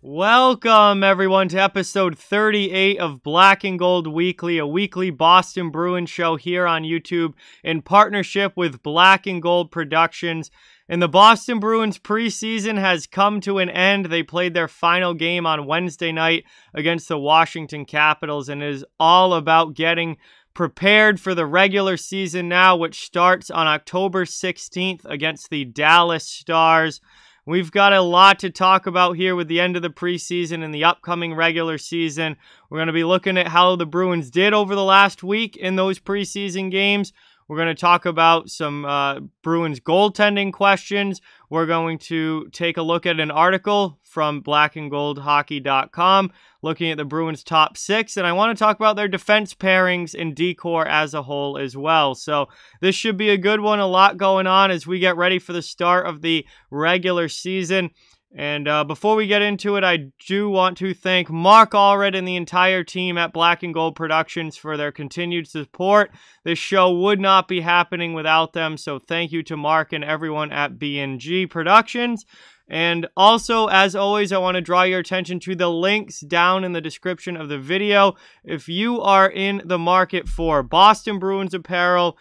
Welcome, everyone, to episode 38 of Black and Gold Weekly, a weekly Boston Bruins show here on YouTube in partnership with Black and Gold Productions. And the Boston Bruins preseason has come to an end. They played their final game on Wednesday night against the Washington Capitals, and it is all about getting prepared for the regular season now, which starts on October 16th against the Dallas Stars. We've got a lot to talk about here with the end of the preseason and the upcoming regular season. We're going to be looking at how the Bruins did over the last week in those preseason games. We're going to talk about some Bruins goaltending questions. We're going to take a look at an article from blackandgoldhockey.com looking at the Bruins' top six. And I want to talk about their defense pairings and decor as a whole as well. So this should be a good one. A lot going on as we get ready for the start of the regular season. And before we get into it, I do want to thank Mark Allred and the entire team at Black and Gold Productions for their continued support. This show would not be happening without them, so thank you to Mark and everyone at B&G Productions. And also, as always, I want to draw your attention to the links down in the description of the video. If you are in the market for Boston Bruins apparel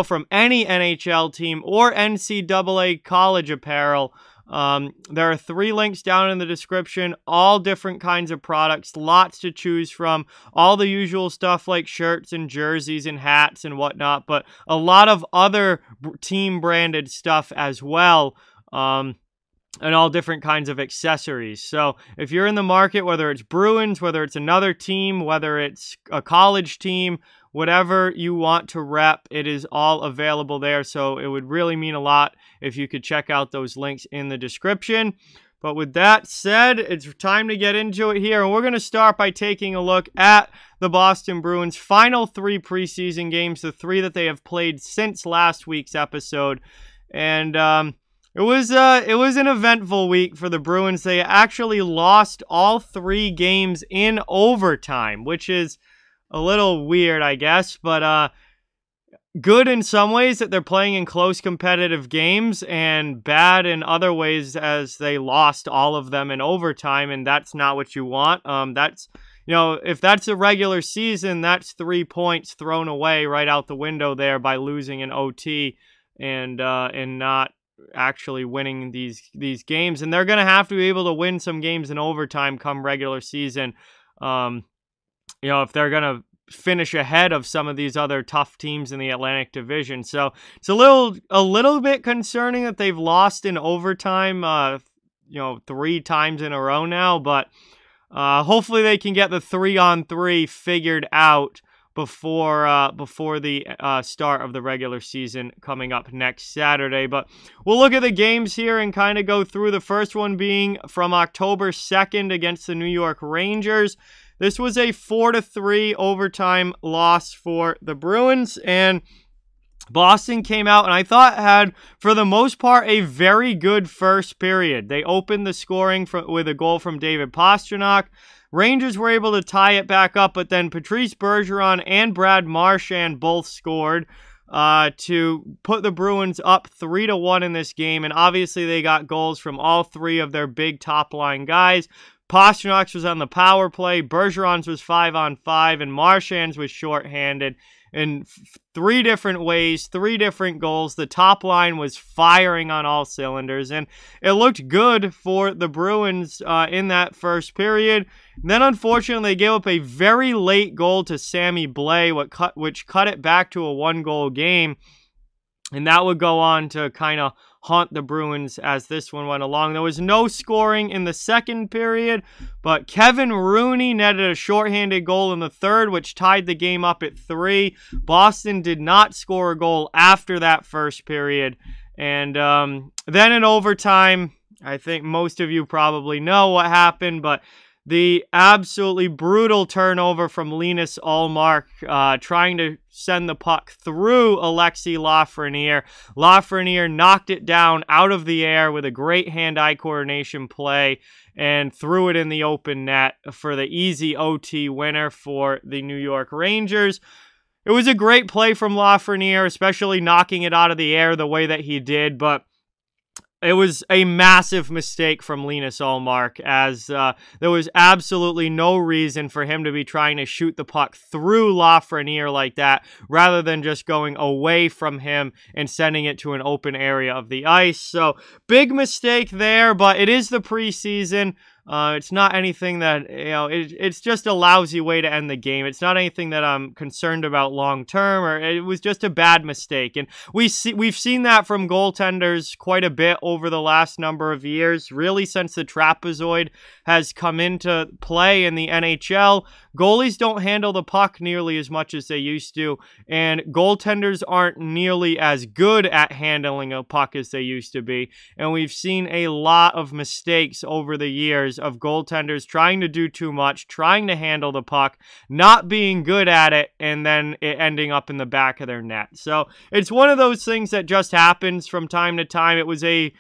from any NHL team, or NCAA college apparel, there are 3 links down in the description, all different kinds of products, lots to choose from, all the usual stuff like shirts and jerseys and hats and whatnot, but a lot of other team branded stuff as well, and all different kinds of accessories. So if you're in the market, whether it's Bruins, whether it's another team, whether it's a college team, whatever you want to rep, it is all available there. So it would really mean a lot if you could check out those links in the description. But with that said, it's time to get into it here. And we're going to start by taking a look at the Boston Bruins' final 3 preseason games, the 3 that they have played since last week's episode. And it was an eventful week for the Bruins. They actually lost all 3 games in overtime, which is a little weird, I guess, but good in some ways that they're playing in close competitive games, and bad in other ways as they lost all of them in overtime, and that's not what you want. That's, you know, if that's a regular season, that's 3 points thrown away right out the window there by losing in OT and not actually winning these games. And they're going to have to be able to win some games in overtime come regular season. You know, if they're going to finish ahead of some of these other tough teams in the Atlantic Division. So it's a little bit concerning that they've lost in overtime, you know, 3 times in a row now, but hopefully they can get the 3-on-3 figured out before the start of the regular season coming up next Saturday. But we'll look at the games here and kind of go through, the first one being from October 2nd against the New York Rangers. This was a 4-3 overtime loss for the Bruins, and Boston came out and I thought had, for the most part, a very good first period. They opened the scoring with a goal from David Pastrnak. Rangers were able to tie it back up, but then Patrice Bergeron and Brad Marchand both scored to put the Bruins up 3-1 in this game, and obviously they got goals from all 3 of their big top-line guys. Pasternak's was on the power play, Bergeron's was 5-on-5, and Marchand's was shorthanded. In 3 different ways, 3 different goals. The top line was firing on all cylinders, and it looked good for the Bruins in that first period. And then, unfortunately, they gave up a very late goal to Sammy Blais, which cut it back to a 1-goal game. And that would go on to kind of haunt the Bruins as this one went along. There was no scoring in the second period, but Kevin Rooney netted a shorthanded goal in the third, which tied the game up at 3. Boston did not score a goal after that first period. And then in overtime, I think most of you probably know what happened, but the absolutely brutal turnover from Linus Ullmark, trying to send the puck through Alexis Lafreniere. Lafreniere knocked it down out of the air with a great hand-eye coordination play and threw it in the open net for the easy OT winner for the New York Rangers. it was a great play from Lafreniere, especially knocking it out of the air the way that he did, but it was a massive mistake from Linus Ullmark, as there was absolutely no reason for him to be trying to shoot the puck through Lafreniere like that, rather than just going away from him and sending it to an open area of the ice. So, big mistake there, but it is the preseason. It's not anything that, it's just a lousy way to end the game. It's not anything that I'm concerned about long term, or it was just a bad mistake. And we've seen that from goaltenders quite a bit over the last number of years, really since the trapezoid has come into play in the NHL. Goalies don't handle the puck nearly as much as they used to, and goaltenders aren't nearly as good at handling a puck as they used to be. And we've seen a lot of mistakes over the years of goaltenders trying to do too much, trying to handle the puck, not being good at it, and then it ending up in the back of their net. So it's one of those things that just happens from time to time. It was a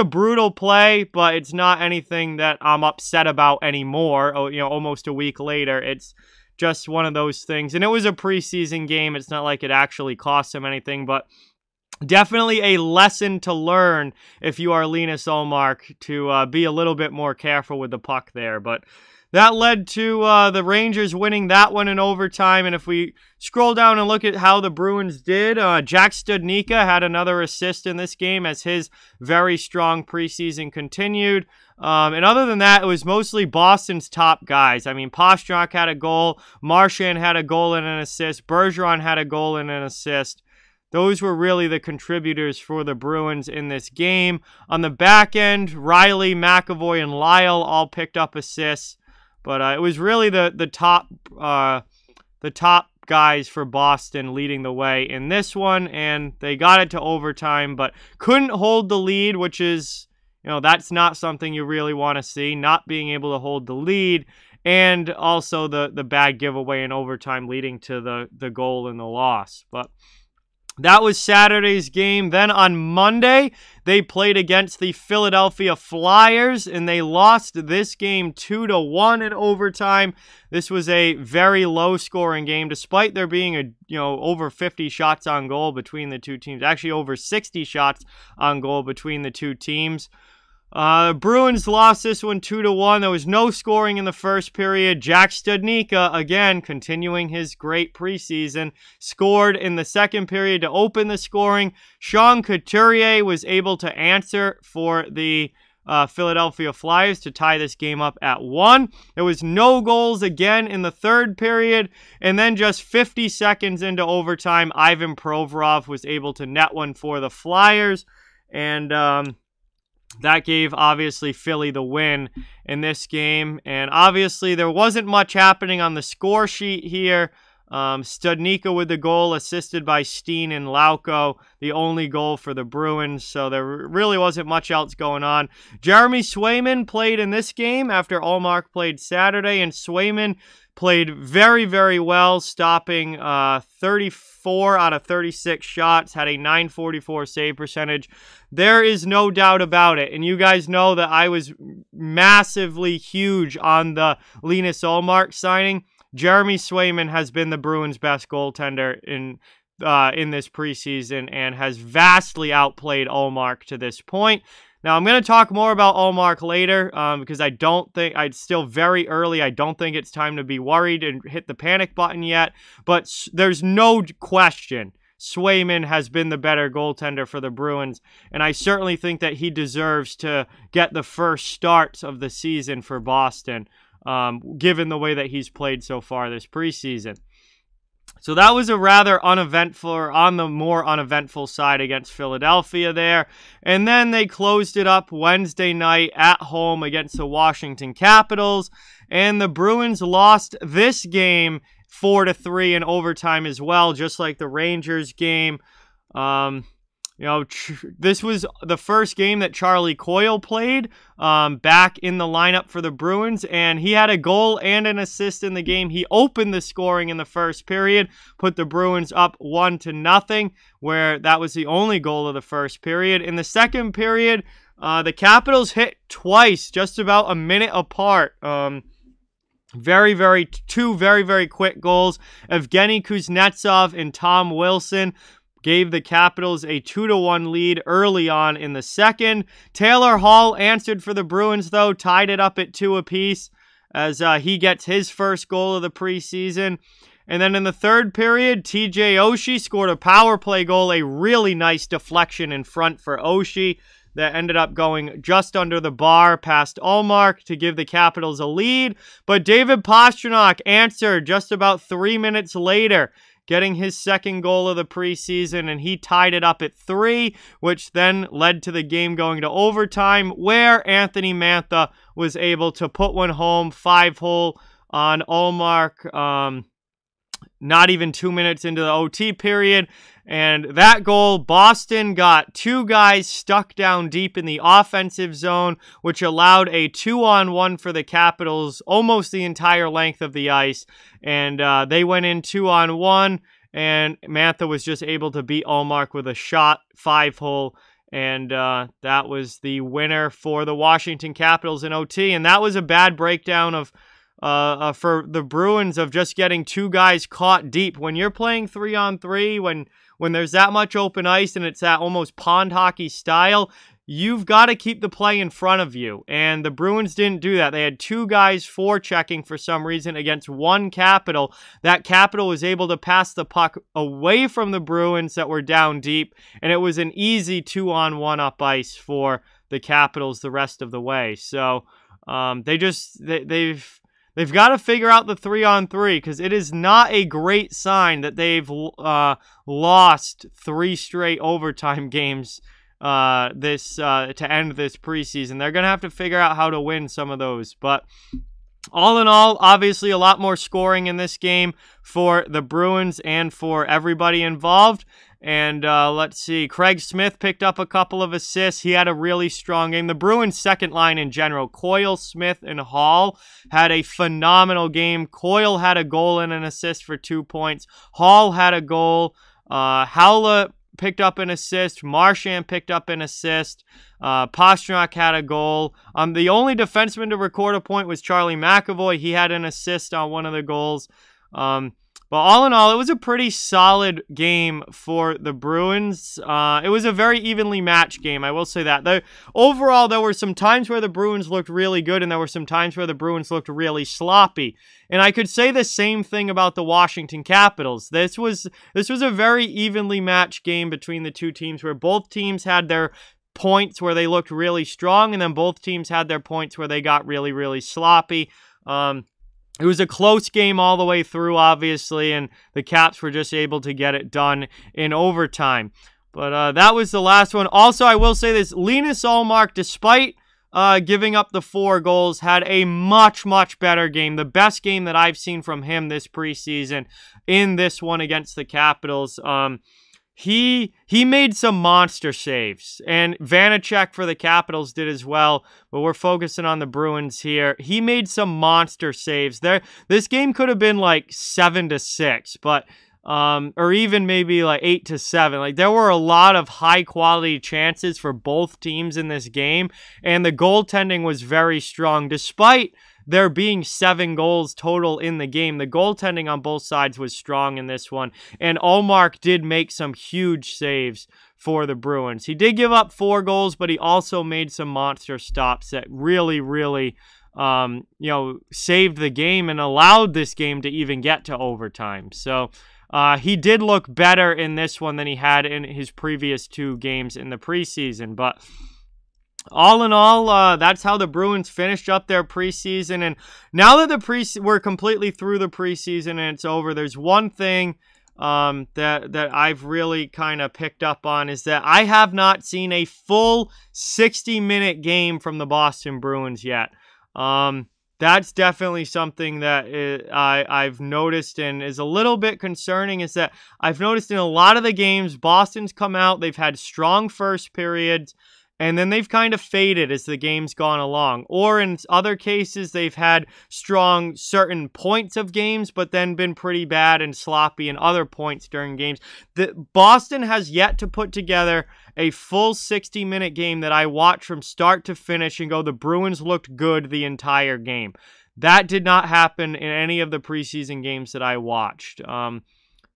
brutal play, but it's not anything that I'm upset about anymore. Almost a week later, it's just one of those things. And it was a preseason game. It's not like it actually cost him anything, but definitely a lesson to learn if you are Linus Ullmark, to be a little bit more careful with the puck there. But that led to the Rangers winning that one in overtime. And if we scroll down and look at how the Bruins did, Jack Studnicka had another assist in this game as his very strong preseason continued. And other than that, it was mostly Boston's top guys. I mean, Pastrnak had a goal, Marchand had a goal and an assist, Bergeron had a goal and an assist. Those were really the contributors for the Bruins in this game. On the back end, Riley, McAvoy, and Lyle all picked up assists. But it was really the top guys for Boston leading the way in this one, and they got it to overtime, but couldn't hold the lead, which is, that's not something you really want to see, not being able to hold the lead, and also the bad giveaway in overtime leading to the goal and the loss. But that was Saturday's game. Then on Monday, they played against the Philadelphia Flyers, and they lost this game 2-1 in overtime. This was a very low-scoring game, despite there being over 50 shots on goal between the two teams. Actually, over 60 shots on goal between the two teams. Bruins lost this one 2-1. There was no scoring in the first period. Jack Studnicka, again, continuing his great preseason, scored in the second period to open the scoring. Sean Couturier was able to answer for the Philadelphia Flyers to tie this game up at 1. There was no goals again in the third period, and then just 50 seconds into overtime, Ivan Provorov was able to net one for the Flyers, and that gave, obviously, Philly the win in this game. And obviously, there wasn't much happening on the score sheet here. Studnicka with the goal, assisted by Steen and Lauko, the only goal for the Bruins. So there really wasn't much else going on. Jeremy Swayman played in this game after Ullmark played Saturday, and Swayman played very, very well, stopping 34 out of 36 shots, had a .944 save percentage. There is no doubt about it, and you guys know that I was massively huge on the Linus Ullmark signing. Jeremy Swayman has been the Bruins' best goaltender in this preseason and has vastly outplayed Ullmark to this point. Now, I'm going to talk more about Ullmark later because it's still very early. I don't think it's time to be worried and hit the panic button yet. But there's no question Swayman has been the better goaltender for the Bruins. And I certainly think that he deserves to get the first starts of the season for Boston, given the way that he's played so far this preseason. So that was a rather uneventful, or on the more uneventful side against Philadelphia there. And then they closed it up Wednesday night at home against the Washington Capitals. And the Bruins lost this game 4-3 in overtime as well, just like the Rangers game. This was the first game that Charlie Coyle played back in the lineup for the Bruins, and he had a goal and an assist in the game. He opened the scoring in the first period, put the Bruins up 1-0, where that was the only goal of the first period. In the second period, the Capitals hit twice, just about a minute apart. Two very quick goals. Evgeny Kuznetsov and Tom Wilson gave the Capitals a 2-1 lead early on in the second. Taylor Hall answered for the Bruins, though, tied it up at 2 apiece as he gets his first goal of the preseason. And then in the third period, TJ Oshie scored a power play goal, a really nice deflection in front for Oshie that ended up going just under the bar past Ullmark to give the Capitals a lead. But David Pastrnak answered just about 3 minutes later, getting his second goal of the preseason, and he tied it up at 3, which then led to the game going to overtime, where Anthony Mantha was able to put one home, 5-hole on Ullmark, not even 2 minutes into the OT period. And that goal, Boston got 2 guys stuck down deep in the offensive zone, which allowed a 2-on-1 for the Capitals almost the entire length of the ice. And they went in 2-on-1, and Mantha was just able to beat Ullmark with a shot, 5-hole. And that was the winner for the Washington Capitals in OT. And that was a bad breakdown of for the Bruins of just getting 2 guys caught deep. When you're playing 3-on-3, when there's that much open ice and it's that almost pond hockey style, you've got to keep the play in front of you. And the Bruins didn't do that. They had 2 guys forechecking for some reason against 1 Capital. That Capital was able to pass the puck away from the Bruins that were down deep, and it was an easy 2-on-1 up ice for the Capitals the rest of the way. So They've got to figure out the 3-on-3, because it is not a great sign that they've lost 3 straight overtime games to end this preseason. They're going to have to figure out how to win some of those. But all in all, obviously a lot more scoring in this game for the Bruins and for everybody involved. And let's see, Craig Smith picked up a couple of assists. He had a really strong game. The Bruins' second line in general, Coyle, Smith, and Hall, had a phenomenal game. Coyle had a goal and an assist for 2 points. Hall had a goal. Howlett picked up an assist. Marchand picked up an assist. Pastrnak had a goal. The only defenseman to record a point was Charlie McAvoy. He had an assist on one of the goals. But all in all, it was a pretty solid game for the Bruins. It was a very evenly matched game, I will say that. Overall, there were some times where the Bruins looked really good, and there were some times where the Bruins looked really sloppy. And I could say the same thing about the Washington Capitals. This was a very evenly matched game between the two teams, where both teams had their points where they looked really strong, and then both teams had their points where they got really sloppy. It was a close game all the way through, obviously, and the Caps were just able to get it done in overtime. But that was the last one. Also, I will say this, Linus Ullmark, despite giving up the 4 goals, had a much better game. The best game that I've seen from him this preseason in this one against the Capitals. He made some monster saves, and Vanacek for the Capitals did as well, but we're focusing on the Bruins here. He made some monster saves. This game could have been like 7-6, but or even maybe like 8-7. Like, there were a lot of high-quality chances for both teams in this game, and the goaltending was very strong. Despite there being 7 goals total in the game, the goaltending on both sides was strong in this one, and Ullmark did make some huge saves for the Bruins. He did give up 4 goals, but he also made some monster stops that really saved the game and allowed this game to even get to overtime. So he did look better in this one than he had in his previous 2 games in the preseason. But all in all, that's how the Bruins finished up their preseason. And now that we're completely through the preseason and it's over, there's one thing that I've really kind of picked up on, is that I have not seen a full 60-minute game from the Boston Bruins yet. That's definitely something that I've noticed and is a little bit concerning, is that I've noticed in a lot of the games, Boston's come out, they've had strong first periods, and then they've kind of faded as the game's gone along. Or in other cases, they've had strong certain points of games, but then been pretty bad and sloppy in other points during games. Boston has yet to put together a full 60-minute game that I watch from start to finish and go, the Bruins looked good the entire game. That did not happen in any of the preseason games that I watched.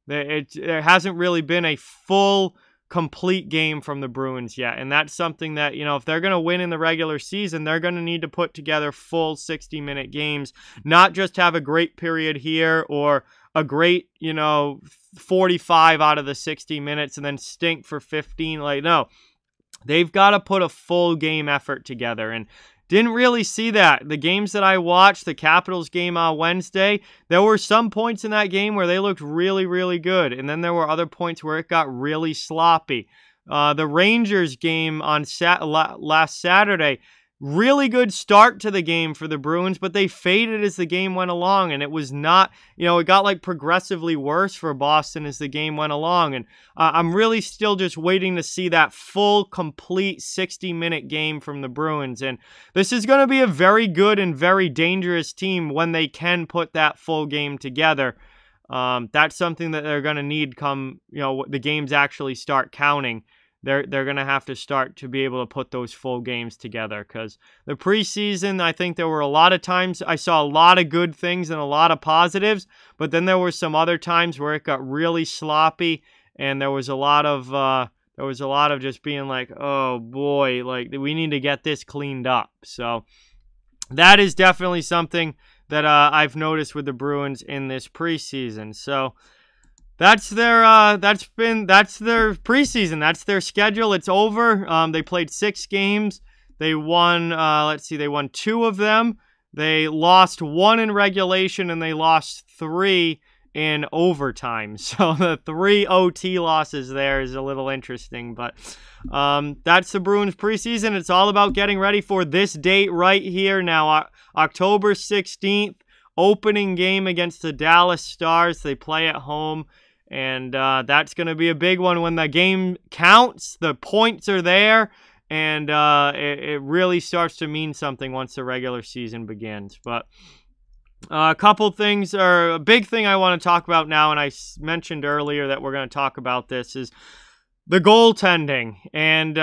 There hasn't really been a full, complete game from the Bruins yet, and that's something that, if they're going to win in the regular season, they're going to need to put together full 60-minute games, not just have a great period here or a great, 45 out of the 60 minutes and then stink for 15. No, they've got to put a full game effort together, and didn't really see that. The games that I watched, the Capitals game on Wednesday, there were some points in that game where they looked really, really good. And then there were other points where it got really sloppy. The Rangers game on last Saturday, really good start to the game for the Bruins, but they faded as the game went along, and it was not, it got progressively worse for Boston as the game went along, and I'm really still just waiting to see that full, complete 60-minute game from the Bruins, and this is going to be a very good and very dangerous team when they can put that full game together. That's something that they're going to need come, the games actually start counting. They're going to have to start to be able to put those full games together, because the preseason, I think there were a lot of times I saw a lot of good things and a lot of positives, but then there were some other times where it got really sloppy, and there was a lot of just being like, oh boy, we need to get this cleaned up. So that is definitely something that I've noticed with the Bruins in this preseason. So that's their preseason. That's their schedule. It's over. They played 6 games. They won, they won 2 of them. They lost 1 in regulation, and they lost 3 in overtime. So the 3 OT losses there is a little interesting, but that's the Bruins preseason. It's all about getting ready for this date right here now, October 16th, opening game against the Dallas Stars. They play at home. And that's going to be a big one when the game counts, the points are there, and it really starts to mean something once the regular season begins. But a couple things, or a big thing I want to talk about now, and I mentioned earlier that we're going to talk about this, is the goaltending, and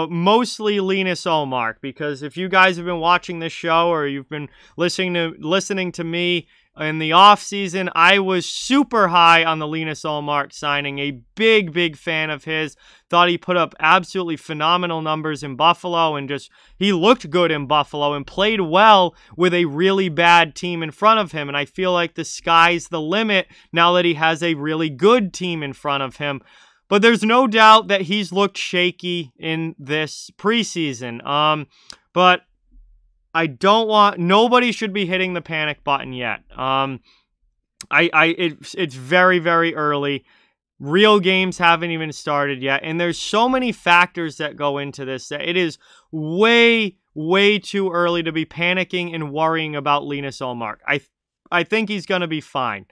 mostly Linus Ullmark, because if you guys have been watching this show or you've been listening to me in the offseason, I was super high on the Linus Ullmark signing, a big fan of his. Thought he put up absolutely phenomenal numbers in Buffalo, and he looked good in Buffalo and played well with a really bad team in front of him. And I feel like the sky's the limit now that he has a really good team in front of him. But there's no doubt that he's looked shaky in this preseason. But nobody should be hitting the panic button yet. It's very, very early. Real games haven't even started yet. And there's so many factors that go into this that it is way, way too early to be panicking and worrying about Linus Ullmark. I think he's going to be fine.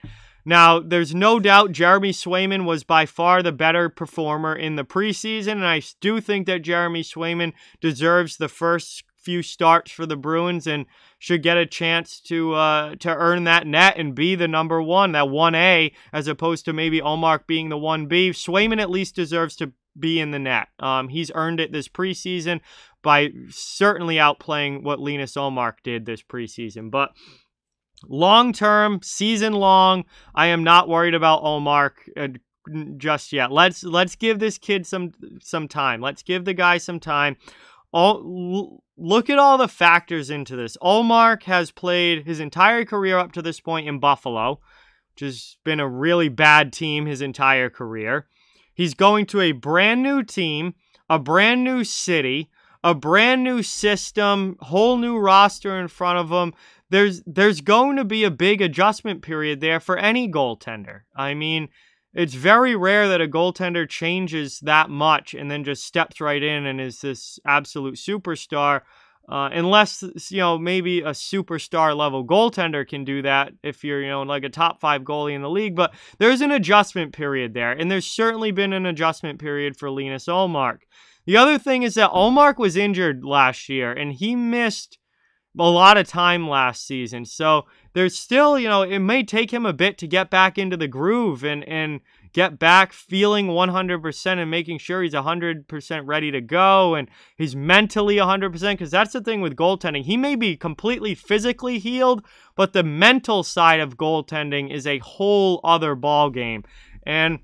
Now, there's no doubt Jeremy Swayman was by far the better performer in the preseason, and I do think that Jeremy Swayman deserves the first few starts for the Bruins and should get a chance to earn that net and be the number 1, that 1A, as opposed to maybe Ullmark being the 1B. Swayman at least deserves to be in the net. He's earned it this preseason by certainly outplaying what Linus Ullmark did this preseason, but long-term, season-long, I am not worried about Ullmark just yet. Let's give this kid some time. Let's give the guy some time. Look at all the factors into this. Ullmark has played his entire career up to this point in Buffalo, which has been a really bad team his entire career. He's going to a brand new team, a brand new city, a brand new system, whole new roster in front of him. There's going to be a big adjustment period there for any goaltender. I mean, it's very rare that a goaltender changes that much and then just steps right in and is this absolute superstar. Unless, maybe a superstar level goaltender can do that if you're, like a top 5 goalie in the league. But there's an adjustment period there. And there's certainly been an adjustment period for Linus Ullmark. The other thing is that Ullmark was injured last year and he missed a lot of time last season. So there's still, it may take him a bit to get back into the groove and get back feeling 100% and making sure he's 100% ready to go and he's mentally 100%, because that's the thing with goaltending. He may be completely physically healed, but the mental side of goaltending is a whole other ball game. And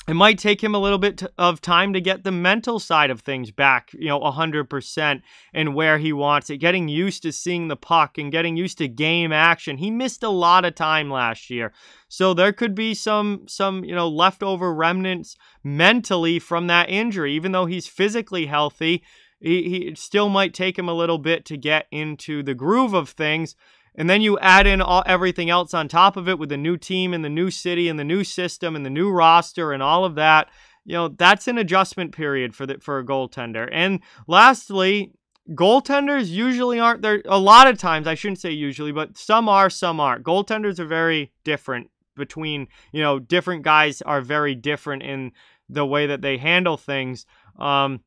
it might take him a little bit of time to get the mental side of things back, 100% and where he wants it, getting used to seeing the puck and getting used to game action. He missed a lot of time last year. So there could be some leftover remnants mentally from that injury. Even though he's physically healthy, he still might take him a little bit to get into the groove of things. And then you add in everything else on top of it with the new team and the new city and the new system and the new roster and all of that. That's an adjustment period for a goaltender. And lastly, goaltenders usually aren't there. A lot of times, I shouldn't say usually, but some are, some aren't. Goaltenders are very different between, different guys are very different in the way that they handle things. But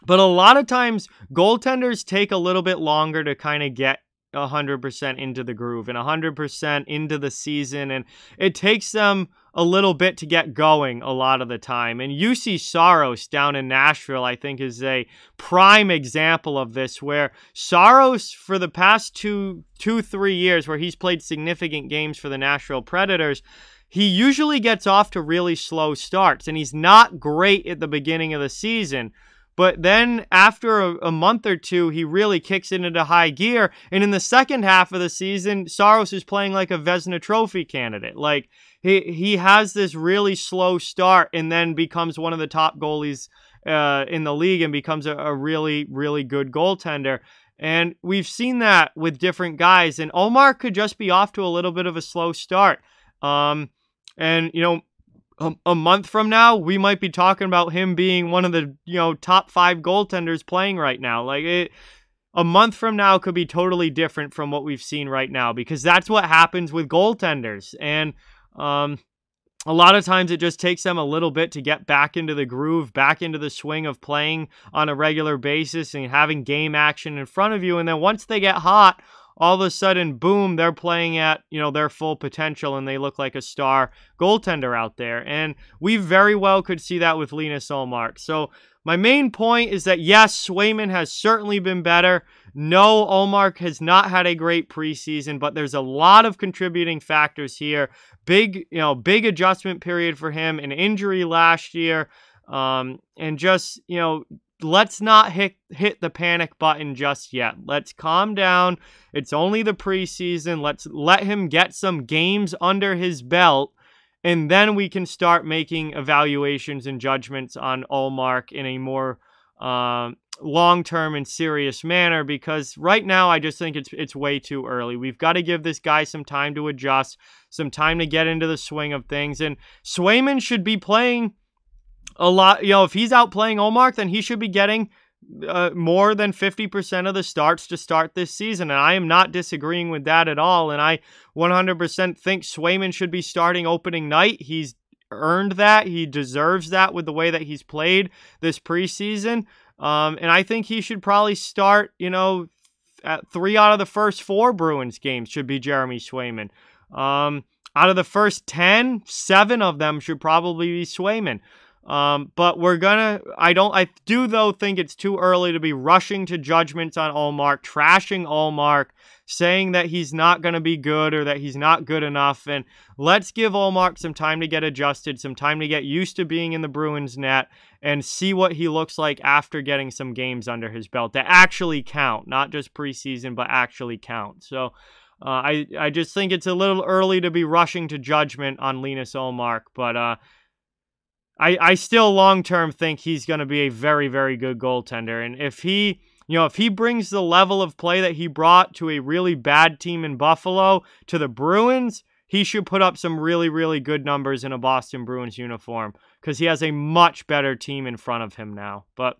a lot of times, goaltenders take a little bit longer to kind of get 100% into the groove and 100% into the season, and it takes them a little bit to get going a lot of the time. And UC Saros down in Nashville, I think, is a prime example of this, where Saros, for the past 3 years where he's played significant games for the Nashville Predators, he usually gets off to really slow starts, and he's not great at the beginning of the season. But then after a month or two, he really kicks it into high gear. And in the second half of the season, Saros is playing like a Vezina Trophy candidate. Like, he has this really slow start and then becomes one of the top goalies in the league and becomes a really, really good goaltender. And we've seen that with different guys. And Omar could just be off to a little bit of a slow start. A month from now, we might be talking about him being one of the, top 5 goaltenders playing right now. A month from now could be totally different from what we've seen right now, because that's what happens with goaltenders. And a lot of times it just takes them a little bit to get back into the groove, back into the swing of playing on a regular basis and having game action in front of you. And then once they get hot, all of a sudden, boom, they're playing at, their full potential and they look like a star goaltender out there. And we very well could see that with Linus Ullmark. So my main point is that, yes, Swayman has certainly been better. No, Ullmark has not had a great preseason, but there's a lot of contributing factors here. Big adjustment period for him, an injury last year, and just, let's not hit the panic button just yet. Let's calm down. It's only the preseason. Let's let him get some games under his belt, and then we can start making evaluations and judgments on Ullmark in a more long-term and serious manner, because right now I just think it's way too early. We've got to give this guy some time to adjust, some time to get into the swing of things, and Swayman should be playing a lot. If he's out playing Ullmark, then he should be getting more than 50% of the starts to start this season. And I am not disagreeing with that at all. And I 100% think Swayman should be starting opening night. He's earned that. He deserves that with the way that he's played this preseason. And I think he should probably start, at 3 out of the first 4 Bruins games should be Jeremy Swayman. Out of the first 10, 7 of them should probably be Swayman. But I do though think it's too early to be rushing to judgments on Ullmark, trashing Ullmark, saying that he's not going to be good or that he's not good enough. And let's give Ullmark some time to get adjusted, some time to get used to being in the Bruins net and see what he looks like after getting some games under his belt that actually count, not just preseason, but actually count. So, I just think it's a little early to be rushing to judgment on Linus Ullmark, but, I still long-term think he's going to be a very, very good goaltender. And if he brings the level of play that he brought to a really bad team in Buffalo to the Bruins, he should put up some really, really good numbers in a Boston Bruins uniform, because he has a much better team in front of him now. But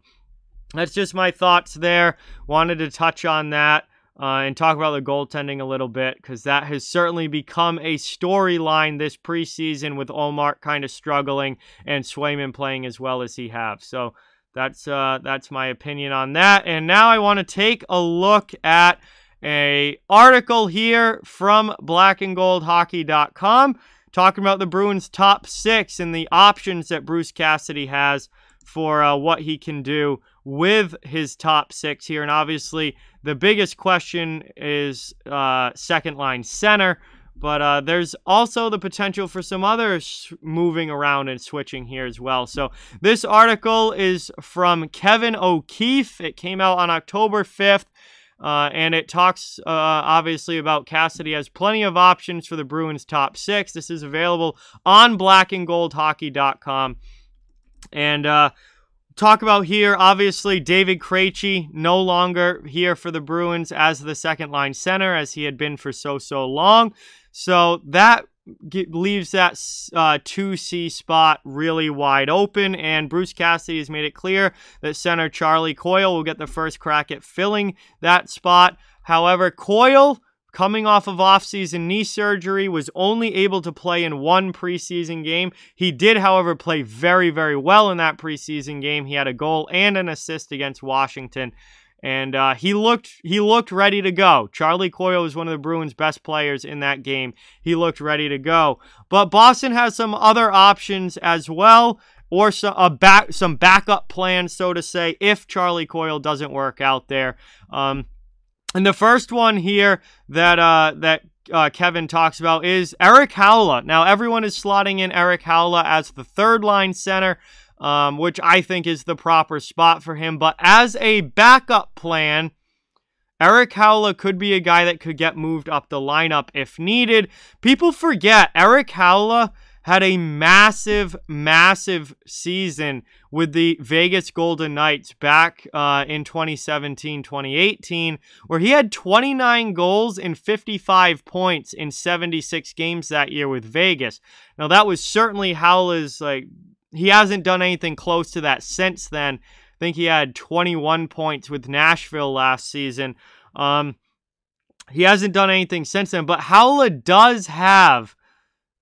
that's just my thoughts there. Wanted to touch on that. And talk about the goaltending a little bit, because that has certainly become a storyline this preseason with Ullmark kind of struggling and Swayman playing as well as he has. So that's my opinion on that. And now I want to take a look at an article here from blackandgoldhockey.com talking about the Bruins' top 6 and the options that Bruce Cassidy has for what he can do with his top 6 here. And obviously, the biggest question is second-line center. But there's also the potential for some others moving around and switching here as well. So this article is from Kevin O'Keefe. It came out on October 5th. And it talks, obviously, about Cassidy has plenty of options for the Bruins' top 6. This is available on blackandgoldhockey.com. And talk about here, obviously, David Krejci no longer here for the Bruins as the second-line center, as he had been for so long. So that leaves that 2C spot really wide open, and Bruce Cassidy has made it clear that center Charlie Coyle will get the first crack at filling that spot. However, Coyle, coming off of offseason knee surgery, was only able to play in one preseason game. He did, however, play very, very well in that preseason game. He had a goal and an assist against Washington. And he looked ready to go. Charlie Coyle was one of the Bruins' best players in that game. He looked ready to go. But Boston has some other options as well, or some backup plans, so to say, if Charlie Coyle doesn't work out there. And the first one here that Kevin talks about is Erik Haula. Now, everyone is slotting in Erik Haula as the third-line center, which I think is the proper spot for him. But as a backup plan, Erik Haula could be a guy that could get moved up the lineup if needed. People forget Erik Haula had a massive season with the Vegas Golden Knights back in 2017-2018, where he had 29 goals and 55 points in 76 games that year with Vegas. Now, that was certainly Haula's, he hasn't done anything close to that since then. I think he had 21 points with Nashville last season. He hasn't done anything since then, but Haula does have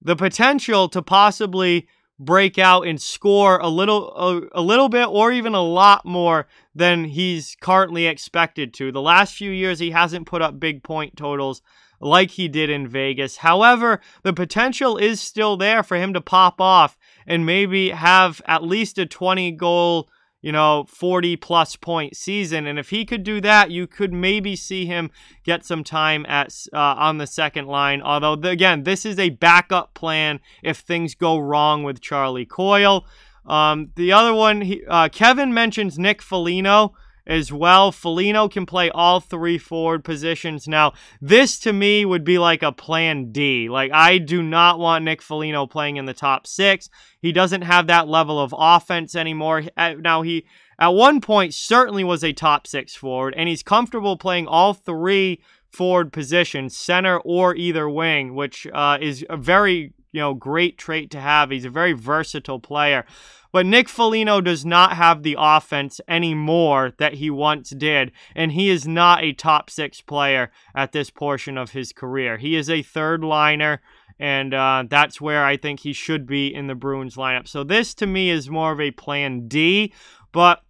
the potential to possibly break out and score a little bit or even a lot more than he's currently expected to. The last few years, he hasn't put up big point totals like he did in Vegas. However, the potential is still there for him to pop off and maybe have at least a 20-goal, 40-plus point season. And if he could do that, you could maybe see him get some time on the second line. Although, again, this is a backup plan if things go wrong with Charlie Coyle. The other one, Kevin mentions Nick Foligno as well. Foligno can play all 3 forward positions. Now, this to me would be like a plan D. I do not want Nick Foligno playing in the top 6. He doesn't have that level of offense anymore. Now, he at one point certainly was a top 6 forward, and he's comfortable playing all 3 forward positions, center or either wing, which is a very great trait to have. He's a very versatile player. But Nick Foligno does not have the offense anymore that he once did, and he is not a top 6 player at this portion of his career. He is a third liner, and that's where I think he should be in the Bruins lineup. So this, to me, is more of a plan D, but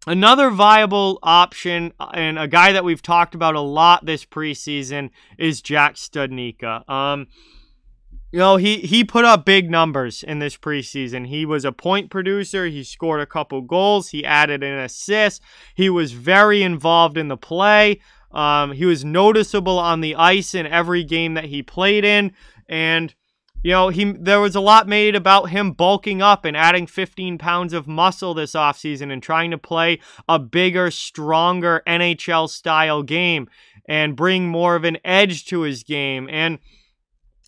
another viable option, and a guy that we've talked about a lot this preseason, is Jack Studnicka. He put up big numbers in this preseason. He was a point producer. He scored a couple goals. He added an assist. He was very involved in the play. He was noticeable on the ice in every game that he played in. And, there was a lot made about him bulking up and adding 15 pounds of muscle this offseason and trying to play a bigger, stronger NHL-style game and bring more of an edge to his game. And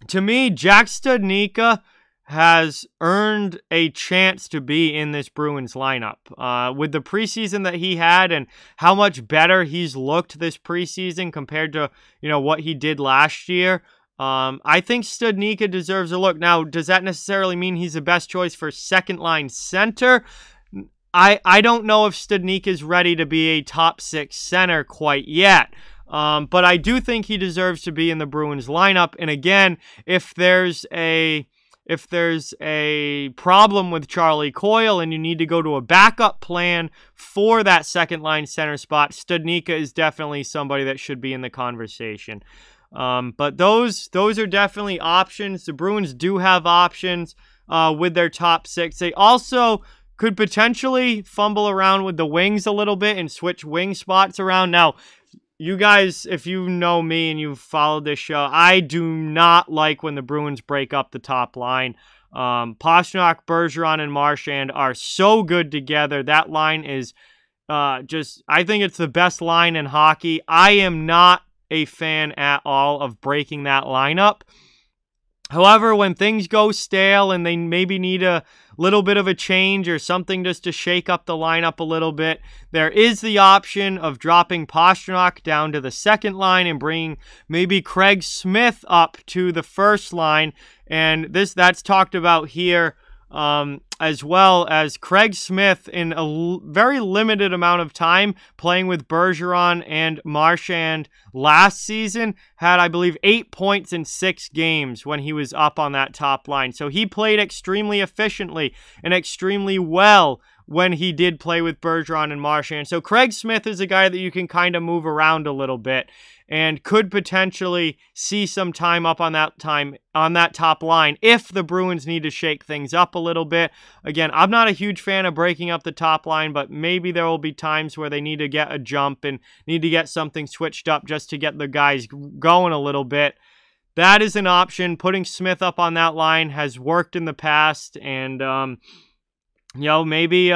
to me, Jack Studnicka has earned a chance to be in this Bruins lineup. With the preseason that he had and how much better he's looked this preseason compared to, what he did last year, I think Studnicka deserves a look. Now, does that necessarily mean he's the best choice for second-line center? I don't know if Studnicka is ready to be a top 6 center quite yet. But I do think he deserves to be in the Bruins lineup. And again, if there's a problem with Charlie Coyle and you need to go to a backup plan for that second line center spot, Studnicka is definitely somebody that should be in the conversation. But those are definitely options. The Bruins do have options with their top six. They also could potentially fumble around with the wings a little bit and switch wing spots around. Now, you guys, if you know me and you've followed this show, I do not like when the Bruins break up the top line. Pastrnak, Bergeron, and Marchand are so good together. That line is I think it's the best line in hockey. I am not a fan at all of breaking that lineup. However, when things go stale and they maybe need a little bit of a change or something just to shake up the lineup a little bit, there is the option of dropping Pastrnak down to the second line and bringing maybe Craig Smith up to the first line. And that's talked about here as well, as Craig Smith in a very limited amount of time playing with Bergeron and Marchand last season had, I believe, 8 points in 6 games when he was up on that top line. So he played extremely efficiently and extremely well when he did play with Bergeron and Marchand. So Craig Smith is a guy that you can kind of move around a little bit and could potentially see some time up on that top line if the Bruins need to shake things up a little bit. Again, I'm not a huge fan of breaking up the top line, but maybe there will be times where they need to get a jump and need to get something switched up just to get the guys going a little bit. That is an option. Putting Smith up on that line has worked in the past, and maybe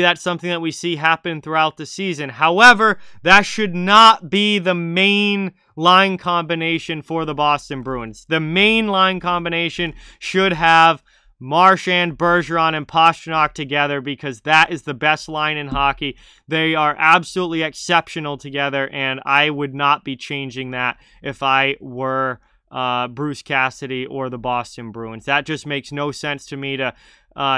that's something that we see happen throughout the season. However, that should not be the main line combination for the Boston Bruins. The main line combination should have Marchand, Bergeron, and Pastrnak together, because that is the best line in hockey. They are absolutely exceptional together, and I would not be changing that if I were Bruce Cassidy or the Boston Bruins. That just makes no sense to me to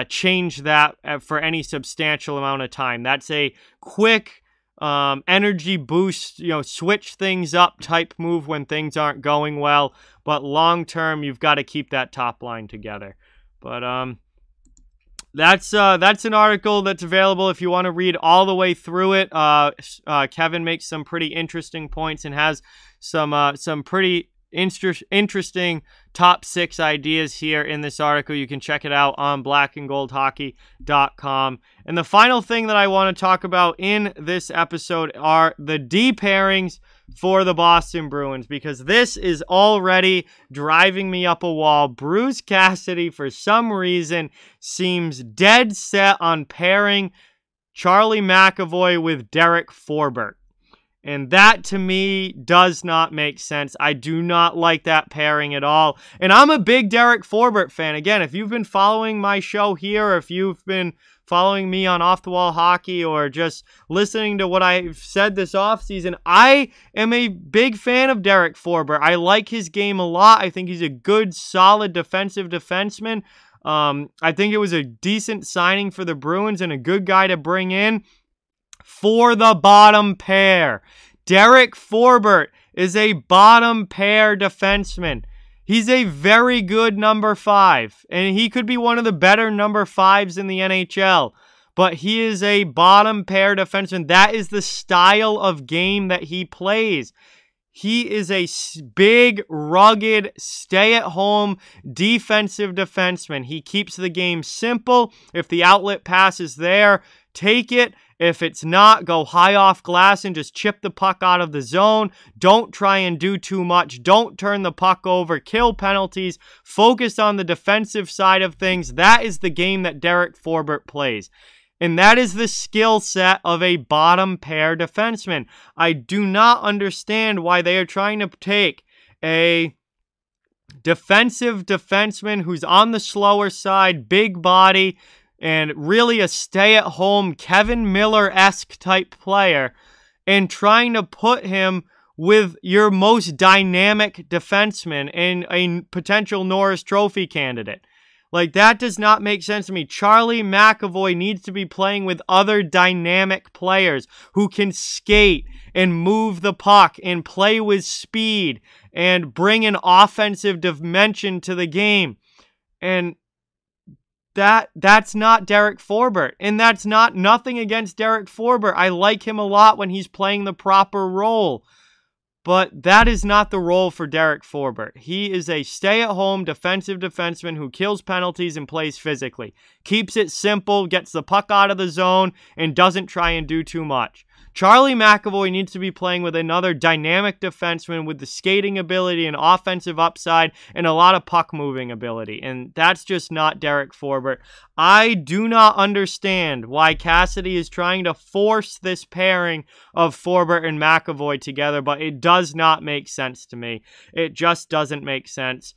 change that for any substantial amount of time. That's a quick energy boost, switch things up type move when things aren't going well. But long term, you've got to keep that top line together. But that's an article that's available if you want to read all the way through it. Kevin makes some pretty interesting points and has some pretty interesting top 6 ideas here in this article. You can check it out on blackandgoldhockey.com. And the final thing that I want to talk about in this episode are the D pairings for the Boston Bruins, because this is already driving me up a wall. Bruce Cassidy, for some reason, seems dead set on pairing Charlie McAvoy with Derek Forbort. And that, to me, does not make sense. I do not like that pairing at all. And I'm a big Derek Forbort fan. Again, if you've been following my show here, or if you've been following me on Off the Wall Hockey, or just listening to what I've said this offseason, I am a big fan of Derek Forbort. I like his game a lot. I think he's a good, solid defensive defenseman. I think it was a decent signing for the Bruins and a good guy to bring in for the bottom pair. Derek Forbort is a bottom pair defenseman. He's a very good number 5, and he could be one of the better number 5s in the NHL, but he is a bottom pair defenseman. That is the style of game that he plays. He is a big, rugged, stay-at-home defensive defenseman. He keeps the game simple. If the outlet pass is there, take it. If it's not, go high off glass and just chip the puck out of the zone. Don't try and do too much. Don't turn the puck over. Kill penalties. Focus on the defensive side of things. That is the game that Derek Forbort plays. And that is the skill set of a bottom pair defenseman. I do not understand why they are trying to take a defensive defenseman who's on the slower side, big body, and really a stay-at-home Kevin Miller-esque type player, and trying to put him with your most dynamic defenseman and a potential Norris Trophy candidate. Like, that does not make sense to me. Charlie McAvoy needs to be playing with other dynamic players who can skate and move the puck and play with speed and bring an offensive dimension to the game. And that's not Derek Forbort. And that's nothing against Derek Forbort. I like him a lot when he's playing the proper role. But that is not the role for Derek Forbort. He is a stay-at-home defensive defenseman who kills penalties and plays physically. Keeps it simple, gets the puck out of the zone, and doesn't try and do too much. Charlie McAvoy needs to be playing with another dynamic defenseman with the skating ability and offensive upside and a lot of puck-moving ability. And that's just not Derek Forbort. I do not understand why Cassidy is trying to force this pairing of Forbort and McAvoy together, but it does not make sense to me. It just doesn't make sense.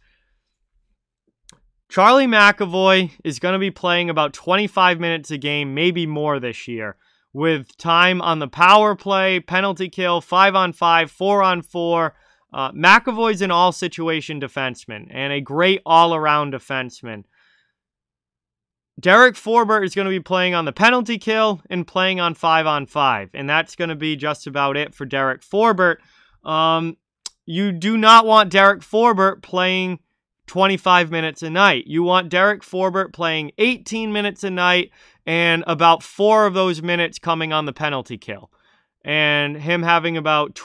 Charlie McAvoy is going to be playing about 25 minutes a game, maybe more this year, with time on the power play, penalty kill, 5-on-5, 4-on-4. McAvoy's an all-situation defenseman and a great all-around defenseman. Derek Forbort is going to be playing on the penalty kill and playing on 5-on-5, and that's going to be just about it for Derek Forbort. You do not want Derek Forbort playing 25 minutes a night. You want Derek Forbort playing 18 minutes a night and about 4 of those minutes coming on the penalty kill. And him having about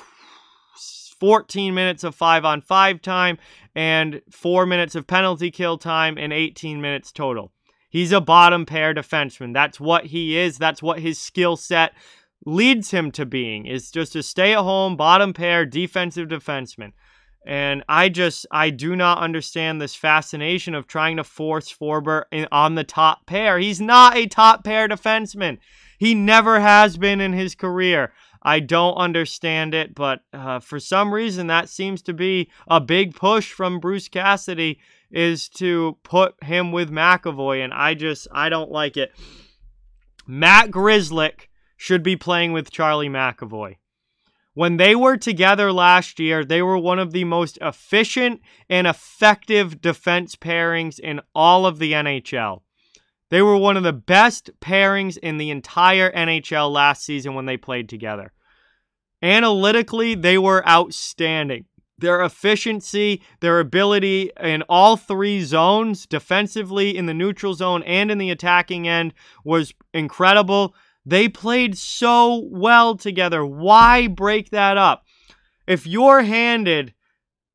14 minutes of 5-on-5 time and 4 minutes of penalty kill time and 18 minutes total. He's a bottom pair defenseman. That's what he is. That's what his skill set leads him to being, is just a stay-at-home bottom pair defensive defenseman. And I do not understand this fascination of trying to force Forbort on the top pair. He's not a top pair defenseman. He never has been in his career. I don't understand it, but for some reason that seems to be a big push from Bruce Cassidy, is to put him with McAvoy, and I don't like it. Matt Grzelcyk should be playing with Charlie McAvoy. When they were together last year, they were one of the most efficient and effective defense pairings in all of the NHL. They were one of the best pairings in the entire NHL last season when they played together. Analytically, they were outstanding. Their efficiency, their ability in all 3 zones, defensively, in the neutral zone, and in the attacking end, was incredible. They played so well together. Why break that up? If you're handed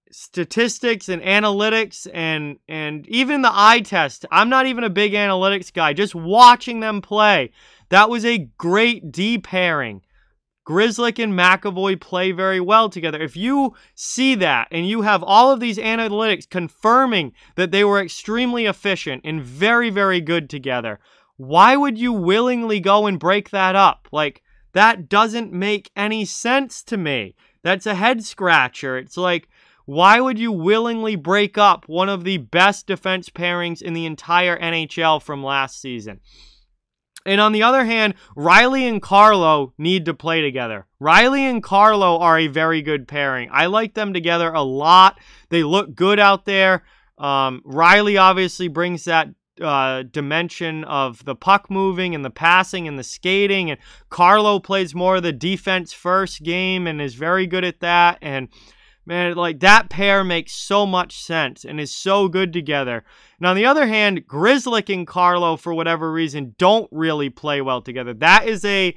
statistics and analytics and even the eye test, I'm not even a big analytics guy, just watching them play, that was a great D pairing. Grzelcyk and McAvoy play very well together. If you see that and you have all of these analytics confirming that they were extremely efficient and very, very good together, why would you willingly go and break that up? Like, that doesn't make any sense to me. That's a head scratcher. It's like, why would you willingly break up one of the best defense pairings in the entire NHL from last season? And on the other hand, Riley and Carlo need to play together. Riley and Carlo are a very good pairing. I like them together a lot. They look good out there. Riley obviously brings that dimension of the puck moving and the passing and the skating, and Carlo plays more of the defense first game and is very good at that. And man, like, that pair makes so much sense and is so good together. And on the other hand, Grzelcyk and Carlo, for whatever reason, don't really play well together. That is a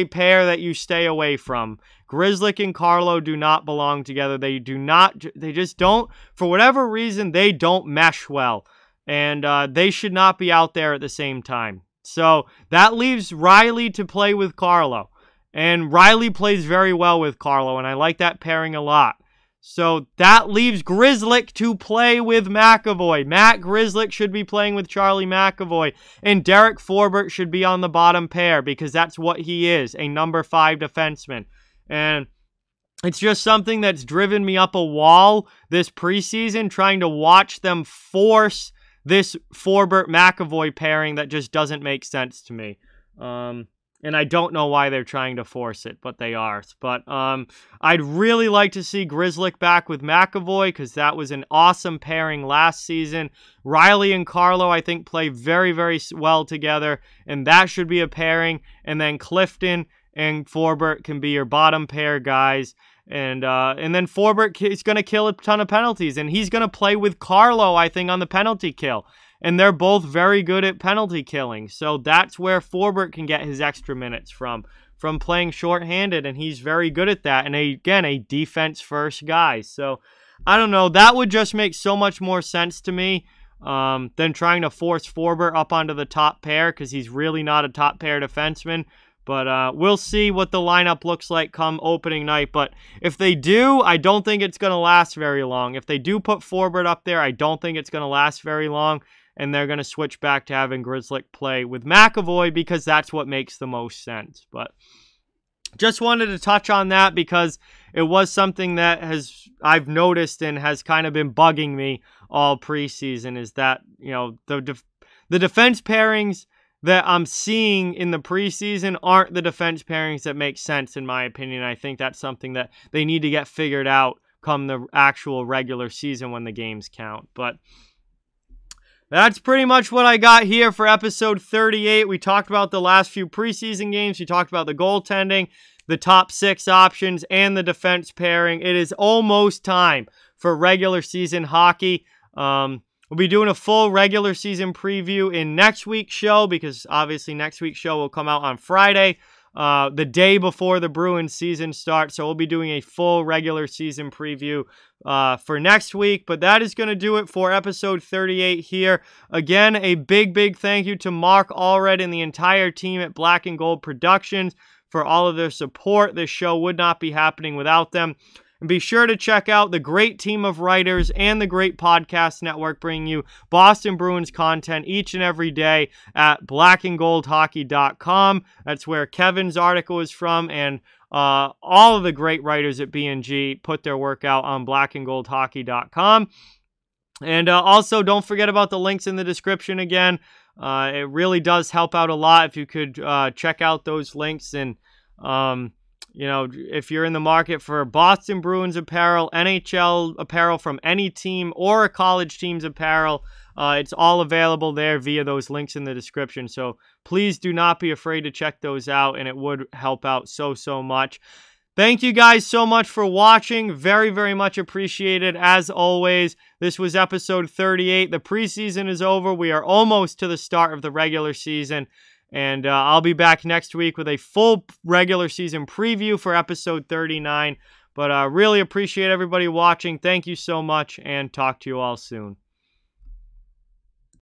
pair that you stay away from. Grzelcyk and Carlo do not belong together. They just don't, for whatever reason, they don't mesh well. And they should not be out there at the same time. So that leaves Riley to play with Carlo. And Riley plays very well with Carlo, and I like that pairing a lot. So that leaves Grzelcyk to play with McAvoy. Matt Grzelcyk should be playing with Charlie McAvoy. And Derek Forbort should be on the bottom pair, because that's what he is, a number 5 defenseman. And it's just something that's driven me up a wall this preseason, trying to watch them force this Forbort-McAvoy pairing that just doesn't make sense to me. And I don't know why they're trying to force it, but they are. But I'd really like to see Grzelcyk back with McAvoy, because that was an awesome pairing last season. Riley and Carlo, I think, play very, very well together, and that should be a pairing. And then Clifton and Forbort can be your bottom pair guys. And then Forbort is going to kill a ton of penalties, and he's going to play with Carlo, I think, on the penalty kill. And they're both very good at penalty killing. So that's where Forbort can get his extra minutes from. from playing shorthanded, and he's very good at that. And again, a defense-first guy. So I don't know. That would just make so much more sense to me than trying to force Forbort up onto the top pair, because he's really not a top pair defenseman. But we'll see what the lineup looks like come opening night. But if they do, I don't think it's going to last very long. If they do put Forbort up there, I don't think it's going to last very long. And they're going to switch back to having Grzelcyk play with McAvoy, because that's what makes the most sense. But just wanted to touch on that because it was something that I've noticed and has kind of been bugging me all preseason, is that, you know, the defense pairings that I'm seeing in the preseason aren't the defense pairings that make sense, in my opinion. I think that's something that they need to get figured out come the actual regular season when the games count. But that's pretty much what I got here for episode 38. We talked about the last few preseason games. We talked about the goaltending, the top 6 options, and the defense pairing. It is almost time for regular season hockey. We'll be doing a full regular season preview in next week's show, because obviously next week's show will come out on Friday, the day before the Bruins season starts. So we'll be doing a full regular season preview for next week. But that is going to do it for episode 38 here. Again, a big thank you to Mark Allred and the entire team at Black and Gold Productions for all of their support. This show would not be happening without them. And be sure to check out the great team of writers and the great podcast network bringing you Boston Bruins content each and every day at blackandgoldhockey.com. That's where Kevin's article is from, and all of the great writers at B&G put their work out on blackandgoldhockey.com. And also, don't forget about the links in the description again. It really does help out a lot if you could check out those links. And you know, if you're in the market for Boston Bruins apparel, NHL apparel from any team, or a college team's apparel, it's all available there via those links in the description. So please do not be afraid to check those out, and it would help out so much. Thank you guys so much for watching. Very much appreciated as always. This was episode 38. The preseason is over. We are almost to the start of the regular season. And I'll be back next week with a full regular season preview for episode 39. But I really appreciate everybody watching. Thank you so much, and talk to you all soon.